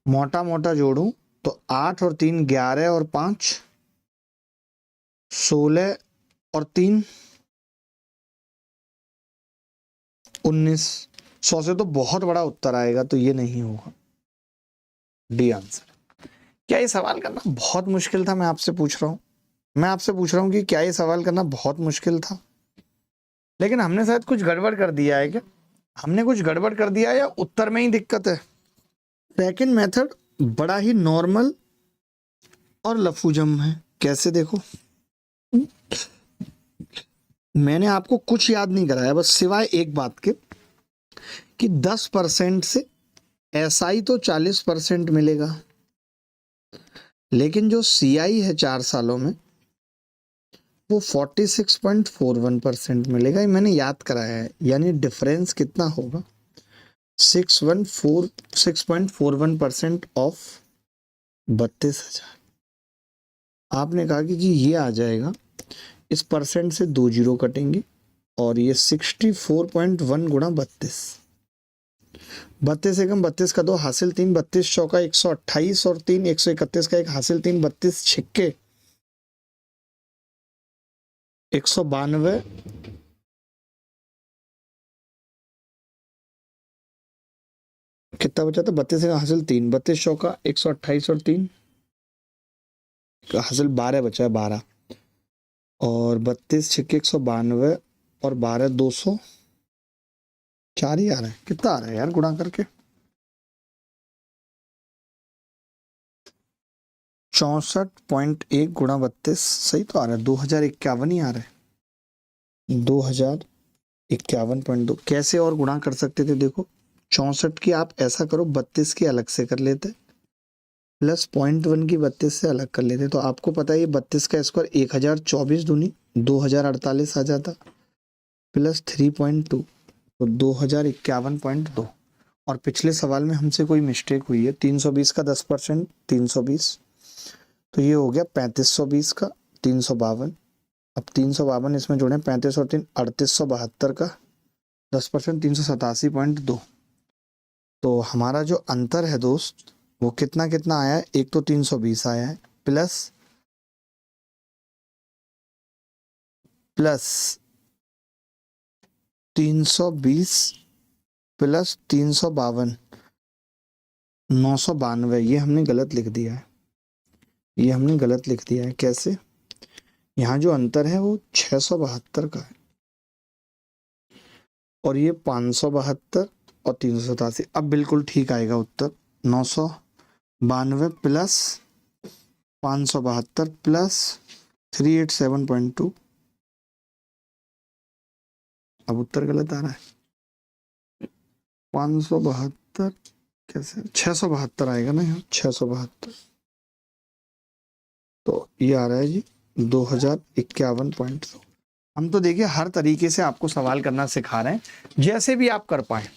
मोटा मोटा जोड़ूं तो 8 और 3 11 और 5 16 और 3 19। 100 से तो बहुत बड़ा उत्तर आएगा, तो ये नहीं होगा, डी आंसर। क्या ये सवाल करना बहुत मुश्किल था? मैं आपसे पूछ रहा हूं कि क्या ये सवाल करना बहुत मुश्किल था? लेकिन हमने शायद कुछ गड़बड़ कर दिया है। क्या हमने कुछ गड़बड़ कर दिया है या उत्तर में ही दिक्कत है? सेकंड मेथड बड़ा ही नॉर्मल और लफूजम है। कैसे, देखो, मैंने आपको कुछ याद नहीं कराया, बस सिवाय एक बात के कि 10% से SI तो 40% मिलेगा, लेकिन जो CI है 4 सालों में वो 46.41% मिलेगा। ये मैंने याद कराया है, यानी डिफरेंस कितना होगा 6.41% ऑफ 32,000। आपने कहा कि जी ये आ जाएगा, इस परसेंट से 2 जीरो कटेंगे और ये 64.1 गुणा 32। 32 एकम 32 का 2 हासिल 3, 32 चौका 128 और 3 131 का 1 हासिल 3, 32 छिक्के 192। कितना बचा था? 32 का हासिल 3, 32 चौका 128 और 3 हासिल 12 बचा है, 12 और 32 छिक्के 192 और 12 200, 4 ही आ रहा है। कितना आ रहा है यार गुणा करके? 64.1 गुणा 32 सही तो आ रहा है, 2051 ही आ रहा है, 2051.2। कैसे और गुणा कर सकते थे? देखो 64 की आप ऐसा करो, 32 की अलग से कर लेते, प्लस 0.1 की 32 से अलग कर लेते, तो आपको पता है ये 32 का स्क्वायर 1024 दूनी 2048 आ जाता, प्लस 3.2 तो 2051.2। और पिछले सवाल में हमसे कोई मिस्टेक हुई है, 320 का 10% 320, तो ये हो गया 3520 का 352। अब 352 इसमें जोड़े, 35 और 3 3872 का 10% 387.2। तो हमारा जो अंतर है दोस्त वो कितना कितना आया है, एक तो 320 आया है प्लस 320 प्लस 352, 992। ये हमने गलत लिख दिया है, ये हमने गलत लिख दिया है। कैसे? यहाँ जो अंतर है वो 672 का है और ये 572 और 387। अब बिल्कुल ठीक आएगा उत्तर। 992 प्लस 572 प्लस 387.2। अब उत्तर गलत आ रहा है। 572 कैसे, 672 आएगा ना यहाँ, 672। तो ये आ रहा है जी 2051.2। हम तो देखिए हर तरीके से आपको सवाल करना सिखा रहे हैं, जैसे भी आप कर पाए।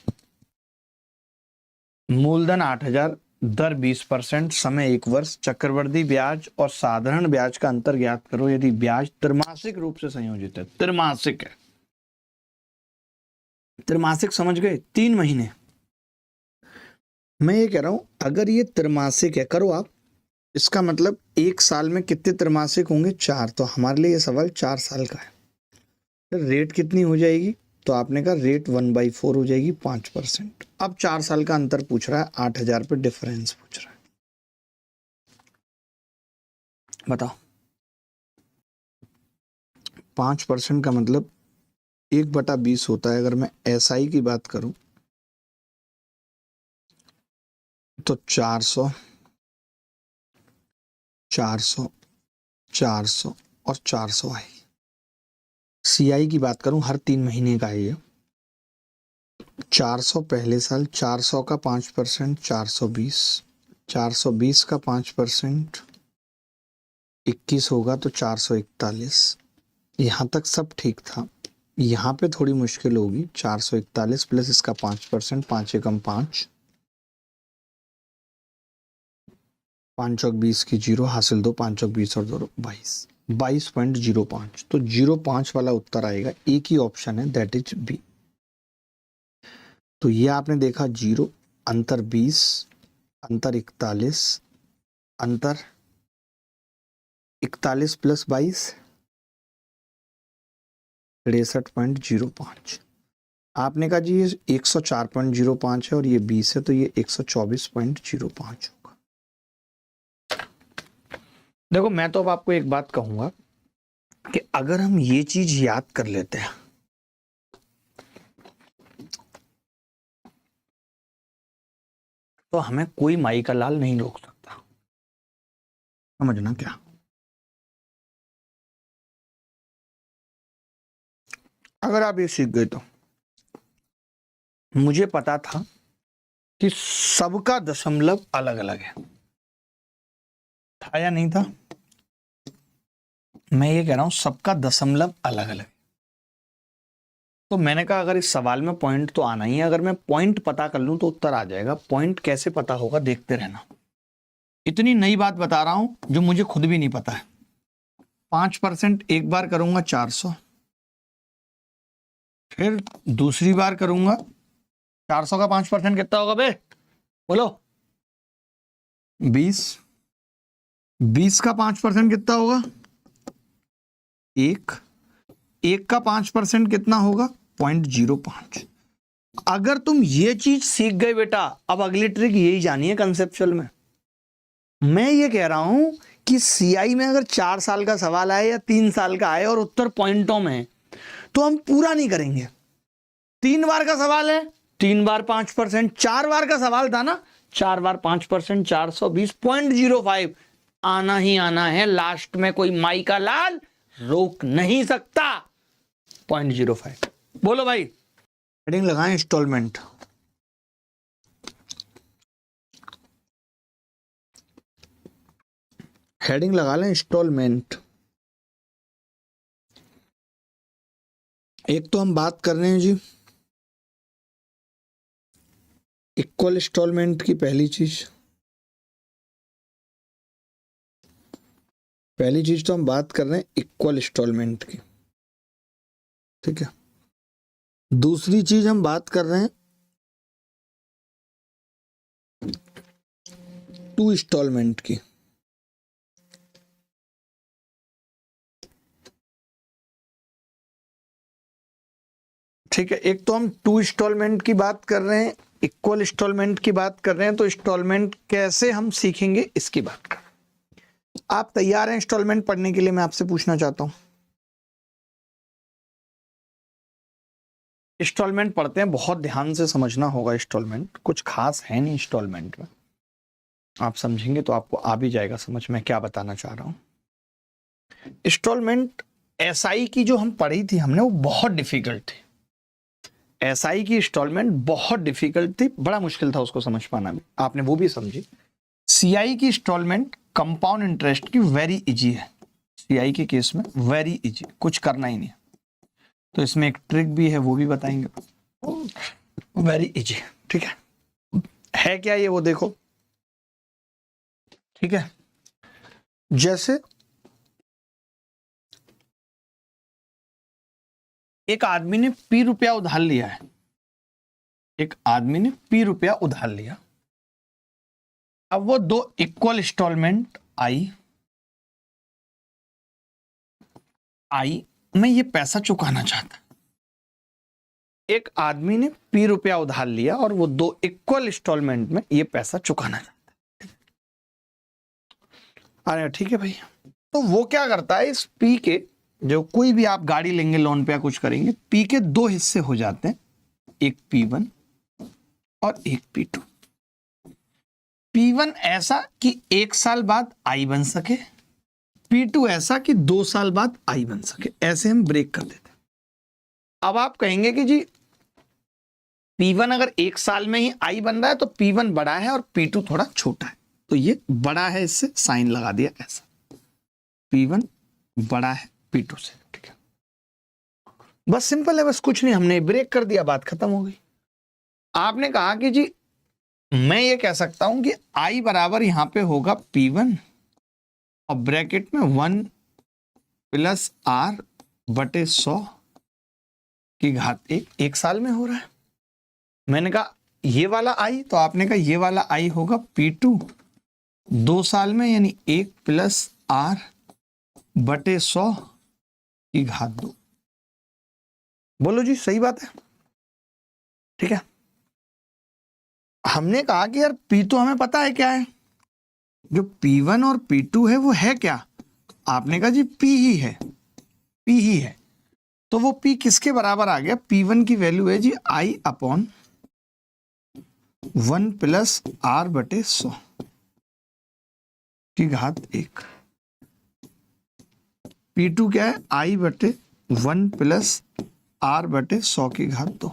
मूलधन 8,000, दर 20%, समय 1 वर्ष, चक्रवृद्धि ब्याज और साधारण ब्याज का अंतर ज्ञात करो यदि ब्याज त्रैमासिक रूप से संयोजित है। त्रैमासिक है, त्रैमासिक समझ गए, 3 महीने। मैं ये कह रहा हूं अगर ये त्रैमासिक है, करो आप, इसका मतलब 1 साल में कितने त्रैमासिक होंगे? 4। तो हमारे लिए ये सवाल 4 साल का है। फिर रेट कितनी हो जाएगी? तो आपने कहा रेट 1/4 हो जाएगी, 5%। अब 4 साल का अंतर पूछ रहा है, 8,000 पे डिफरेंस पूछ रहा है। बताओ 5% का मतलब 1/20 होता है। अगर मैं SI की बात करूं तो 400, 400, 400 और 400 आई। CI की बात करूं हर 3 महीने का है ये। 400 पहले साल, 400 का 5% 420, 420 का 5% 21 होगा तो 441। यहाँ तक सब ठीक था। यहाँ पे थोड़ी मुश्किल होगी। 441 प्लस इसका 5%, 5 एकम 5, 5 चौक 20 की 0 हासिल 2, 5 चौक 20 और 2 22, 22.05। तो 05 वाला उत्तर आएगा। एक ही ऑप्शन है, दैट इज बी। तो ये आपने देखा 0, अंतर 20, अंतर 41, अंतर 41 प्लस 22 63.05। आपने कहा जी ये 104.05 है और ये 20 है, तो ये 124.05 होगा। देखो मैं तो अब आपको एक बात कहूंगा कि अगर हम ये चीज याद कर लेते हैं तो हमें कोई माई का लाल नहीं रोक सकता। समझना क्या? अगर आप ये सीख गए तो मुझे पता था कि सबका दशमलव अलग अलग है, था या नहीं था? मैं ये कह रहा हूं सबका दशमलव अलग अलग। तो मैंने कहा अगर इस सवाल में पॉइंट तो आना ही है, अगर मैं पॉइंट पता कर लूं तो उत्तर आ जाएगा। पॉइंट कैसे पता होगा, देखते रहना। इतनी नई बात बता रहा हूं जो मुझे खुद भी नहीं पता है। 5% एक बार करूंगा 400, फिर दूसरी बार करूंगा 400 का 5% कितना होगा बे? बोलो। 20, 20 का 5% कितना होगा? 1, 1 का 5% कितना होगा? 0.05। अगर तुम ये चीज सीख गए बेटा, अब अगली ट्रिक यही जानिए कंसेप्चुअल में। मैं ये कह रहा हूं कि CI में अगर 4 साल का सवाल आए या 3 साल का आए और उत्तर पॉइंटों में, तो हम पूरा नहीं करेंगे। 3 बार का सवाल है, 3 बार 5%, 4 बार का सवाल था ना, 4 बार 5%, 420.05 आना ही आना है। लास्ट में कोई माई का लाल रोक नहीं सकता। 0.05। बोलो भाई, हेडिंग लगाएं इंस्टॉलमेंट। हेडिंग लगा लें इंस्टॉलमेंट। एक तो हम बात कर रहे हैं जी इक्वल इंस्टॉलमेंट की। पहली चीज तो हम बात कर रहे हैं इक्वल इंस्टॉलमेंट की, ठीक है। दूसरी चीज हम बात कर रहे हैं 2 इंस्टॉलमेंट की। ठीक है, एक तो हम 2 इंस्टॉलमेंट की बात कर रहे हैं, इक्वल इंस्टॉलमेंट की बात कर रहे हैं, तो इंस्टॉलमेंट कैसे हम सीखेंगे इसकी बात कर। आप तैयार हैं इंस्टॉलमेंट पढ़ने के लिए? मैं आपसे पूछना चाहता हूं, इंस्टॉलमेंट पढ़ते हैं, बहुत ध्यान से समझना होगा। इंस्टॉलमेंट कुछ खास है नहीं इंस्टॉलमेंट में, आप समझेंगे तो आपको आ भी जाएगा समझ में क्या बताना चाह रहा हूं। इंस्टॉलमेंट एसआई की जो हम पढ़ी थी हमने, वो बहुत डिफिकल्ट थी। एसआई की इंस्टॉलमेंट बहुत डिफिकल्ट थी, बड़ा मुश्किल था उसको समझ पाना भी, आपने वो भी समझी। सीआई की इंस्टॉलमेंट कंपाउंड इंटरेस्ट की वेरी इजी है, सीआई के केस में वेरी इजी, कुछ करना ही नहीं। तो इसमें एक ट्रिक भी है, वो भी बताएंगे। वेरी इजी, ठीक है क्या ये, वो देखो। ठीक है, जैसे एक आदमी ने पी रुपया उधार लिया है, एक आदमी ने पी रुपया उधार लिया। अब वो 2 इक्वल इंस्टॉलमेंट आई में ये पैसा चुकाना चाहता है। एक आदमी ने पी रुपया उधार लिया और वो 2 इक्वल इंस्टॉलमेंट में ये पैसा चुकाना चाहता है। अरे ठीक है भैया, तो वो क्या करता है, इस पी के, जो कोई भी आप गाड़ी लेंगे लोन पे या कुछ करेंगे, पी के 2 हिस्से हो जाते हैं, एक P1 और एक P2। P1 ऐसा कि 1 साल बाद I बन सके, P2 ऐसा कि 2 साल बाद I बन सके, ऐसे हम ब्रेक कर देते हैं। अब आप कहेंगे कि जी P1 अगर 1 साल में ही I बन रहा है तो P1 बड़ा है और P2 थोड़ा छोटा है, तो ये बड़ा है, इससे साइन लगा दिया ऐसा, P1 बड़ा है P2 से। ठीक है, बस सिंपल है, बस कुछ नहीं, हमने ब्रेक कर दिया, बात खत्म हो गई। आपने कहा कि जी मैं ये कह सकता हूं कि I बराबर यहां पे होगा P1 और ब्रैकेट में 1 प्लस R बटे 100 की घात 1 साल में हो रहा है। मैंने कहा ये वाला I, तो आपने कहा ये वाला I होगा P2 2 साल में, यानी 1 प्लस R बटे 100 की घात 2। बोलो जी सही बात है? ठीक है, हमने कहा कि यार P तो हमें पता है क्या है, जो P1 और P2 है वो है क्या, आपने कहा जी P ही है, P ही है। तो वो P किसके बराबर आ गया, P1 की वैल्यू है जी I अपॉन 1 प्लस R बटे 100 की घात 1। P2 क्या है, I बटे 1 प्लस R बटे 100 की घात 2,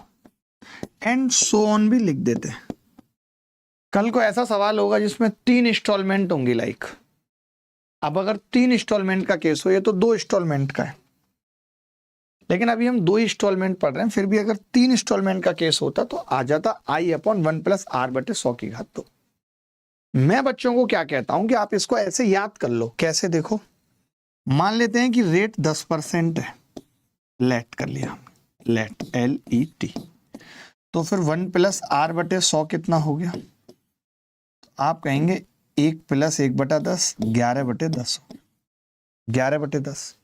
एंड सो ऑन भी लिख देते हैं। कल को ऐसा सवाल होगा जिसमें 3 इंस्टॉलमेंट होंगी, लाइक अब अगर 3 इंस्टॉलमेंट का केस हो, ये तो 2 इंस्टॉलमेंट का है, लेकिन अभी हम 2 इंस्टॉलमेंट पढ़ रहे हैं, फिर भी अगर 3 इंस्टॉलमेंट का केस होता तो आ जाता I अपॉन 1 प्लस R बटे 100 की घात 2। मैं बच्चों को क्या कहता हूं कि आप इसको ऐसे याद कर लो। कैसे, देखो, मान लेते हैं कि रेट 10% है, लेट कर लिया हमने, लेट LET, तो फिर 1 प्लस R बटे 100 कितना हो गया, आप कहेंगे 1 प्लस 1 बटा 10, 11 बटे 10, 11 बटे 10।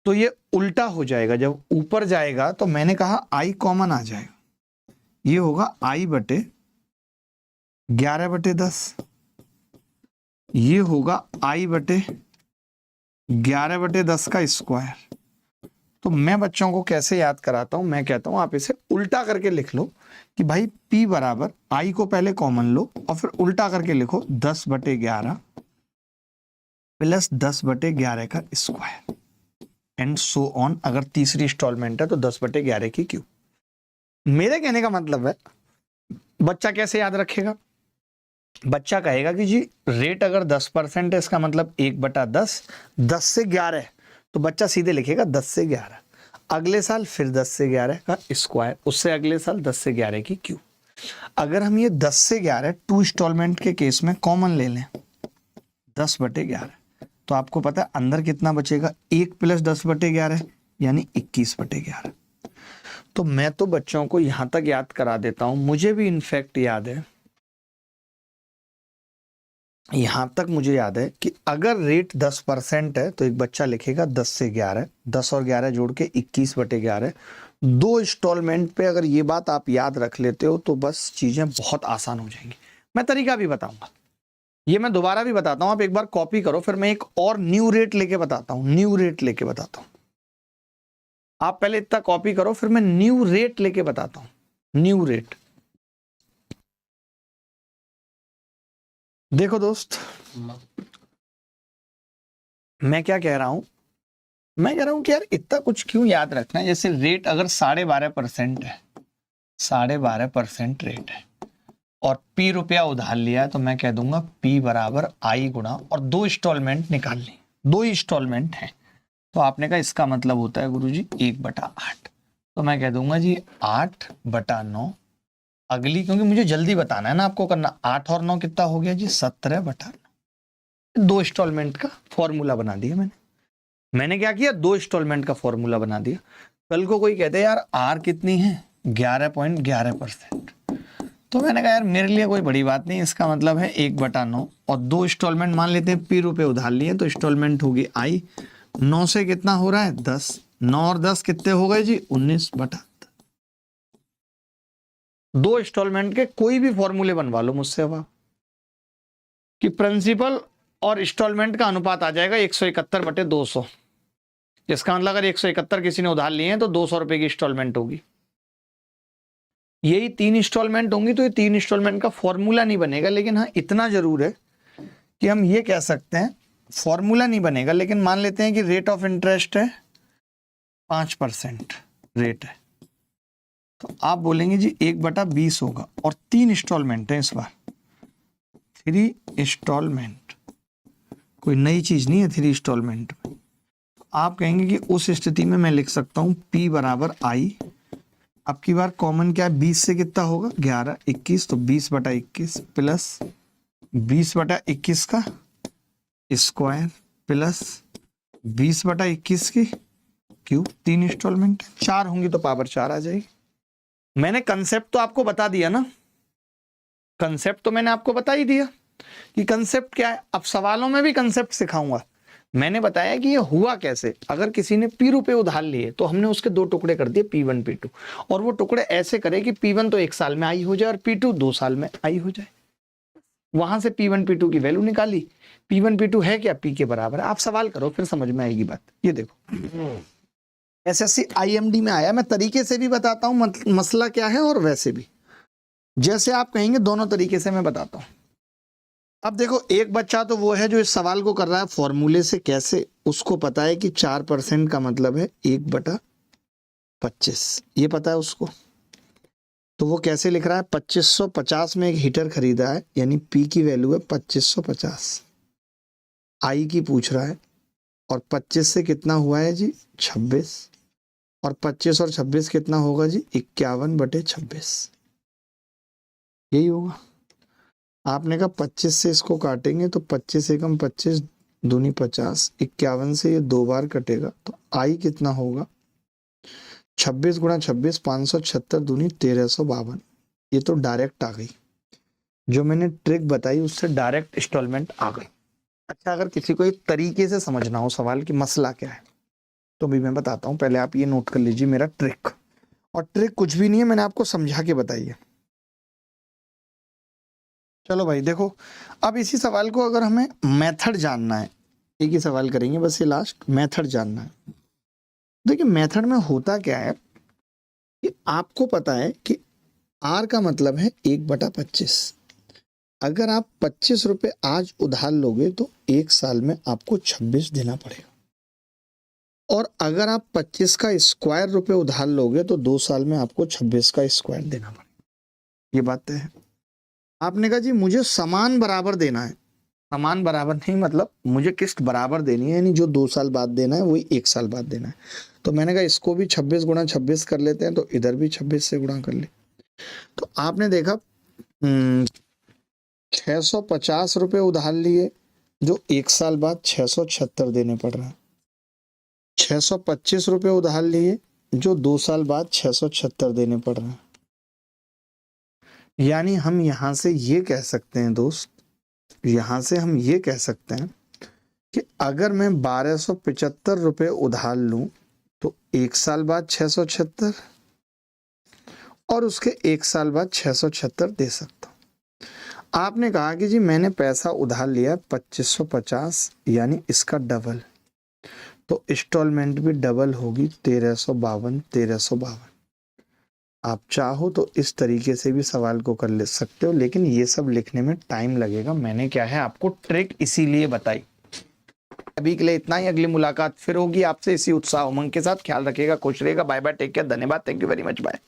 तो ये उल्टा हो जाएगा, जब ऊपर जाएगा तो मैंने कहा I कॉमन आ जाएगा, ये होगा I बटे 11 बटे 10, ये होगा I बटे 11 बटे 10 का स्क्वायर। तो मैं बच्चों को कैसे याद कराता हूं, मैं कहता हूं आप इसे उल्टा करके लिख लो कि भाई P बराबर I को पहले कॉमन लो और फिर उल्टा करके लिखो 10 बटे 11 प्लस 10 बटे 11 का स्क्वायर, एंड सो ऑन। अगर तीसरी इंस्टॉलमेंट है तो 10 बटे 11 की क्यूब। मेरे कहने का मतलब है, बच्चा कैसे याद रखेगा, बच्चा कहेगा कि जी रेट अगर 10% है, इसका मतलब 1 बटा 10, 10 से 11, तो बच्चा सीधे लिखेगा 10 से 11, अगले साल फिर 10 से 11 का स्क्वायर, उससे अगले साल 10 से 11 की क्यूब। अगर हम ये 10 से 11 2 इंस्टॉलमेंट के केस में कॉमन ले लें, 10 बटे 11, तो आपको पता है अंदर कितना बचेगा, 1 प्लस 10 बटे 11 यानी 21 बटे 11। तो मैं तो बच्चों को यहां तक याद करा देता हूं, मुझे भी इनफैक्ट याद है यहां तक मुझे याद है कि अगर रेट 10% है तो एक बच्चा लिखेगा 10 से 11, 10 और 11 जोड़ के 21/11। 2 इंस्टॉलमेंट पे अगर ये बात आप याद रख लेते हो तो बस चीजें बहुत आसान हो जाएंगी। मैं तरीका भी बताऊंगा, ये मैं दोबारा भी बताता हूं, आप एक बार कॉपी करो, फिर मैं एक और न्यू रेट लेके बताता हूं, न्यू रेट लेके बताता हूं। आप पहले इतना कॉपी करो, फिर मैं न्यू रेट लेके बताता हूं, न्यू रेट। देखो दोस्त, मैं क्या कह रहा हूं, मैं कह रहा हूं कि यार इतना कुछ क्यों याद रखना है। जैसे रेट अगर 12.5% है, 12.5% रेट है और P रुपया उधार लिया है, तो मैं कह दूंगा P बराबर I गुणा, और 2 इंस्टॉलमेंट निकाल ली, 2 इंस्टॉलमेंट है, तो आपने कहा इसका मतलब होता है गुरुजी 1/8। तो मैं कह दूंगा जी 8/9। अगली, क्योंकि मुझे जल्दी बताना है ना आपको करना, 8 और 9 कितना हो गया जी 17/9। 2 इंस्टॉलमेंट का फॉर्मूला बना दिया मैंने क्या किया, 2 इंस्टॉलमेंट का फॉर्मूला बना दिया। कल को कोई कहते यार आर कितनी है, 11.11%, तो मैंने कहा यार मेरे लिए कोई बड़ी बात नहीं, इसका मतलब है 1/9, और 2 इंस्टॉलमेंट मान लेते हैं, P रुपए उधार लिए तो इंस्टॉलमेंट होगी I। 9 से कितना हो रहा है 10, 9 और 10 कितने हो गए जी 19/10। 2 इंस्टॉलमेंट के कोई भी फॉर्मूले बनवा लो मुझसे अब आप, कि प्रिंसिपल और इंस्टॉलमेंट का अनुपात आ जाएगा 171/200। इसका मतलब अगर 171 किसी ने उधार लिए हैं तो 200 रुपए की इंस्टॉलमेंट होगी। यही 3 इंस्टॉलमेंट होंगी तो ये 3 इंस्टॉलमेंट का फॉर्मूला नहीं बनेगा, लेकिन हाँ इतना जरूर है कि हम ये कह सकते हैं, फॉर्मूला नहीं बनेगा लेकिन मान लेते हैं कि रेट ऑफ इंटरेस्ट है 5% रेट है, तो आप बोलेंगे जी 1/20 होगा, और 3 इंस्टॉलमेंट है इस बार, 3 इंस्टॉलमेंट, कोई नई चीज नहीं है 3 इंस्टॉलमेंट में। आप कहेंगे कि उस स्थिति में मैं लिख सकता हूं P बराबर I। अब की बार कॉमन क्या है, 20 से कितना होगा 11, 21, तो 20/21 प्लस 20/21 का स्क्वायर प्लस 20/21 की क्यूब। 3 इंस्टॉलमेंट 4 होंगी तो पावर 4 आ जाएगी। मैंने कंसेप्ट तो आपको बता दिया ना, कंसेप्ट तो मैंने आपको बता ही दिया कि कंसेप्ट क्या है। अब सवालों में भी कंसेप्ट सिखाऊंगा। मैंने बताया कि ये हुआ कैसे, अगर किसी ने P रुपए उधार लिए तो हमने उसके 2 टुकड़े कर दिए, P1 P2, और वो टुकड़े ऐसे करे कि P1 तो 1 साल में आई हो जाए और P2 2 साल में आई हो जाए। वहां से P1 P2 की वैल्यू निकाली, P1 P2 है क्या P के बराबर। आप सवाल करो फिर समझ में आएगी बात। ये देखो SSC IMD में आया, मैं तरीके से भी बताता हूं मसला क्या है, और वैसे भी जैसे आप कहेंगे दोनों तरीके से मैं बताता हूं। अब देखो एक बच्चा तो वो है जो इस सवाल को कर रहा है फॉर्मूले से, कैसे, उसको पता है कि 4% का मतलब है 1/25, ये पता है उसको। तो वो कैसे लिख रहा है, 2550 में एक हीटर खरीदा है, यानी P की वैल्यू है 2550, I की पूछ रहा है, और 25 से कितना हुआ है जी 26, और 25 और 26 कितना होगा जी 51/26, यही होगा। आपने कहा 25 से इसको काटेंगे तो 25 एकम 25 दूनी 50, 51 से ये 2 बार कटेगा, तो I कितना होगा 26 गुणा 26, 576 दूनी 1352। ये तो डायरेक्ट आ गई, जो मैंने ट्रिक बताई उससे डायरेक्ट इंस्टॉलमेंट आ गई। अच्छा, अगर किसी को एक तरीके से समझना हो सवाल की मसला क्या है तो भी मैं बताता हूँ, पहले आप ये नोट कर लीजिए मेरा ट्रिक। और ट्रिक कुछ भी नहीं है, मैंने आपको समझा के बताई है। चलो भाई देखो, अब इसी सवाल को अगर हमें मेथड जानना है, एक ही सवाल करेंगे बस, ये लास्ट मेथड जानना है। देखिए मेथड में होता क्या है कि आपको पता है कि R का मतलब है 1/25। अगर आप 25 रुपए आज उधार लोगे तो 1 साल में आपको 26 देना पड़ेगा, और अगर आप 25 का स्क्वायर रुपए उधार लोगे तो 2 साल में आपको 26 का स्क्वायर देना पड़ेगा। ये बात है। आपने कहा जी मुझे समान बराबर देना है, समान बराबर नहीं मतलब मुझे किस्त बराबर देनी है, यानी जो 2 साल बाद देना है वही 1 साल बाद देना है। तो मैंने कहा इसको भी 26 गुणा 26 कर लेते हैं, तो इधर भी 26 से गुणा कर ले। तो आपने देखा 650 रुपए उधार लिए, जो 1 साल बाद 676 देने पड़ रहे हैं। 625 रुपए उधार लिए, जो 2 साल बाद 676 देने पड़ रहे हैं। यानी हम यहां से ये कह सकते हैं दोस्त यहां से हम ये कह सकते हैं कि अगर मैं 1275 रुपये उधार लूं तो 1 साल बाद 676 और उसके 1 साल बाद 676 दे सकता हूं। आपने कहा कि जी मैंने पैसा उधार लिया 2550, यानी इसका डबल, तो इंस्टॉलमेंट भी डबल होगी 1352। आप चाहो तो इस तरीके से भी सवाल को कर ले सकते हो, लेकिन ये सब लिखने में टाइम लगेगा। मैंने क्या है आपको ट्रिक इसीलिए बताई। अभी के लिए इतना ही, अगली मुलाकात फिर होगी आपसे इसी उत्साह उमंग के साथ। ख्याल रखिएगा, खुश रहिएगा। बाय बाय, टेक केयर, धन्यवाद, thank you very much, bye.